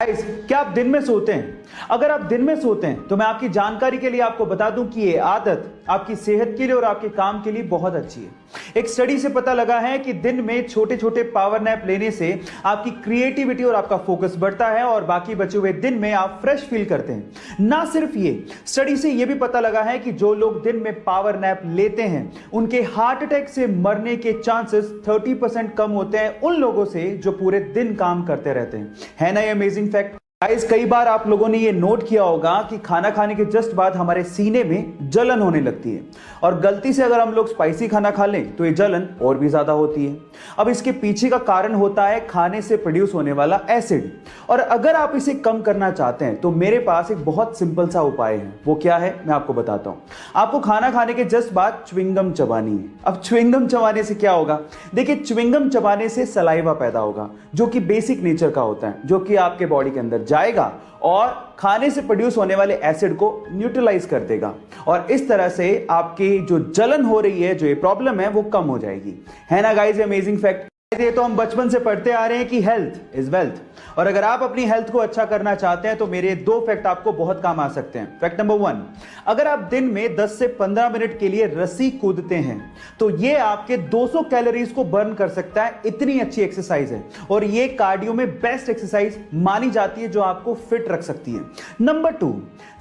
Guys, क्या आप दिन में सोते हैं? अगर आप दिन में सोते हैं तो मैं आपकी जानकारी के लिए आपको बता दूं कि ये आदत आपकी सेहत के लिए और आपके काम के लिए बहुत अच्छी है। एक स्टडी से पता लगा है कि दिन में छोटे छोटे पावर नैप लेने से आपकी क्रिएटिविटी और आपका फोकस बढ़ता है और बाकी बचे हुए दिन में आप फ्रेश फील करते हैं। ना सिर्फ ये, स्टडी से यह भी पता लगा है कि जो लोग दिन में पावर नैप लेते हैं उनके हार्ट अटैक से मरने के चांसेस 30% कम होते हैं उन लोगों से जो पूरे दिन काम करते रहते हैं। है ना ये अमेजिंग फैक्ट? गाइस, कई बार आप लोगों ने ये नोट किया होगा कि खाना खाने के जस्ट बाद हमारे सीने में जलन होने लगती है और गलती से अगर हम लोग स्पाइसी खाना खा लें तो ये जलन और भी ज्यादा होती है। अब इसके पीछे का कारण होता है खाने से प्रोड्यूस होने वाला एसिड, और अगर आप इसे कम करना चाहते हैं तो मेरे पास एक बहुत सिंपल सा उपाय है। वो क्या है मैं आपको बताता हूं। आपको खाना खाने के जस्ट बाद च्युइंगम चबानी है। अब च्युइंगम चबाने से क्या होगा? देखिए, च्युइंगम चबाने से सलाइवा पैदा होगा जो कि बेसिक नेचर का होता है, जो कि आपके बॉडी के अंदर जाएगा और खाने से प्रोड्यूस होने वाले एसिड को न्यूट्रलाइज कर देगा और इस तरह से आपकी जो जलन हो रही है, जो ये प्रॉब्लम है, वो कम हो जाएगी। है ना गाइस अमेजिंग फैक्ट? ये तो हम बचपन से पढ़ते आ रहे हैं कि हेल्थ इज वेल्थ, और अगर आप अपनी हेल्थ को अच्छा करना चाहते हैं तो मेरे दो फैक्ट आपको बहुत काम आ सकते हैं। फैक्ट नंबर 1, अगर आप दिन में 10 से 15 मिनट के लिए रस्सी कूदते हैं तो ये आपके 200 कैलोरीज को बर्न कर सकता है। इतनी अच्छी एक्सरसाइज है और ये कार्डियो में बेस्ट एक्सरसाइज मानी जाती है जो आपको फिट रख सकती है। नंबर 2,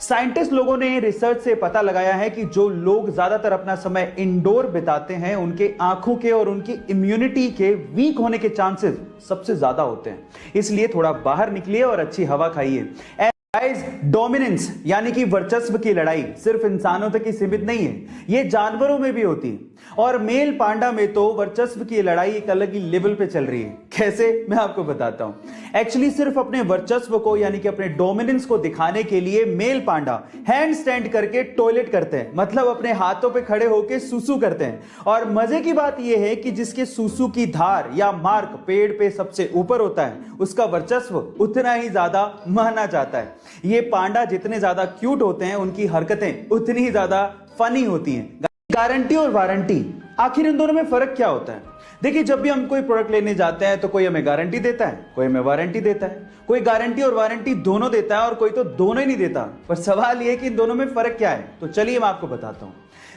साइंटिस्ट लोगों ने रिसर्च से पता लगाया है कि जो लोग ज्यादातर अपना समय इंडोर बिताते हैं उनके आंखों के और उनकी इम्यूनिटी के वीक होने के चांसेस सबसे ज्यादा होते हैं। इसलिए थोड़ा बाहर निकलिए और अच्छी हवा खाइए। गाइस, डोमिनेंस यानी कि वर्चस्व की लड़ाई सिर्फ इंसानों तक ही सीमित नहीं है, ये जानवरों में भी होती है और मेल पांडा में तो वर्चस्व की लड़ाई एक अलग ही लेवल पे चल रही है। कैसे मैं आपको बताता हूं। एक्चुअली सिर्फ अपने वर्चस्व को यानी कि अपने डोमिनेंस को दिखाने के लिए मेल पांडा हैंड स्टैंड करके टॉयलेट करते हैं, मतलब अपने हाथों पे खड़े होकर सुसु करते हैं। और मजे की बात यह है कि जिसके सुसु की धार या मार्क पेड़ पे सबसे ऊपर होता है उसका वर्चस्व उतना ही ज्यादा माना जाता है। ये पांडा जितने ज्यादा क्यूट होते हैं उनकी हरकतें उतनी ही ज्यादा फनी होती हैं। गारंटी और वारंटी, आखिर इन दोनों में फर्क क्या होता है? देखिए, जब भी हम कोई प्रोडक्ट लेने जाते हैं तो कोई हमें गारंटी देता है, कोई हमें वारंटी देता है। कोई गारंटी और वारंटी दोनों देता है और कोई तो दोनों ही नहीं देता। पर सवाल यह है कि इन दोनों में फर्क क्या है, तो चलिए मैं आपको बताता हूं।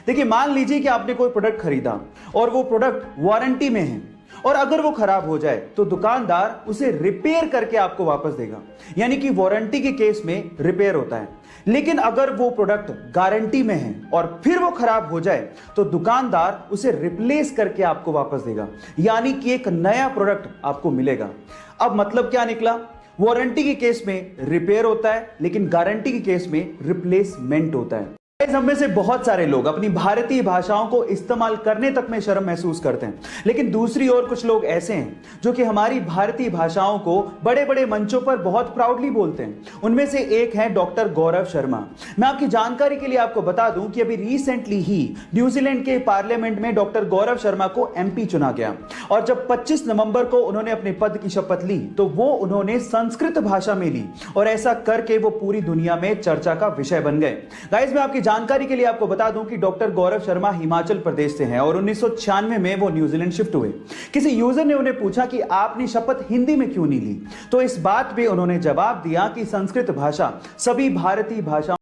देखिए, मान लीजिए कि आपने कोई प्रोडक्ट खरीदा और वो प्रोडक्ट वारंटी में है और अगर वो खराब हो जाए तो दुकानदार उसे रिपेयर करके आपको वापस देगा, यानी कि वारंटी के केस में रिपेयर होता है। लेकिन अगर वो प्रोडक्ट गारंटी में है और फिर वो खराब हो जाए तो दुकानदार उसे रिप्लेस करके आपको वापस देगा, यानी कि एक नया प्रोडक्ट आपको मिलेगा। अब मतलब क्या निकला? वारंटी के केस में रिपेयर होता है लेकिन गारंटी के केस में रिप्लेसमेंट होता है। हम में से बहुत सारे लोग अपनी भारतीय भाषाओं को इस्तेमाल करने तक में शर्म महसूस करते हैं, लेकिन दूसरी ओर कुछ लोग ऐसे हैं जो कि हमारी भारतीय भाषाओं को बड़े बड़े मंचों पर बहुत प्राउडली बोलते हैं। उनमें से एक है डॉक्टर गौरव शर्मा। मैं आपकी जानकारी के लिए आपको बता दूं कि अभी रिसेंटली ही न्यूजीलैंड के पार्लियामेंट में डॉक्टर गौरव शर्मा को MP चुना गया और जब 25 नवंबर को उन्होंने अपने पद की शपथ ली तो वो उन्होंने संस्कृत भाषा में ली और ऐसा करके वो पूरी दुनिया में चर्चा का विषय बन गए। गाइस, मैं आपकी जानकारी के लिए आपको बता दूं कि डॉक्टर गौरव शर्मा हिमाचल प्रदेश से हैं और 1996 में वो न्यूजीलैंड शिफ्ट हुए। किसी यूजर ने उन्हें पूछा कि आपने शपथ हिंदी में क्यों नहीं ली, तो इस बात पे उन्होंने जवाब दिया कि संस्कृत भाषा सभी भारतीय भाषाओं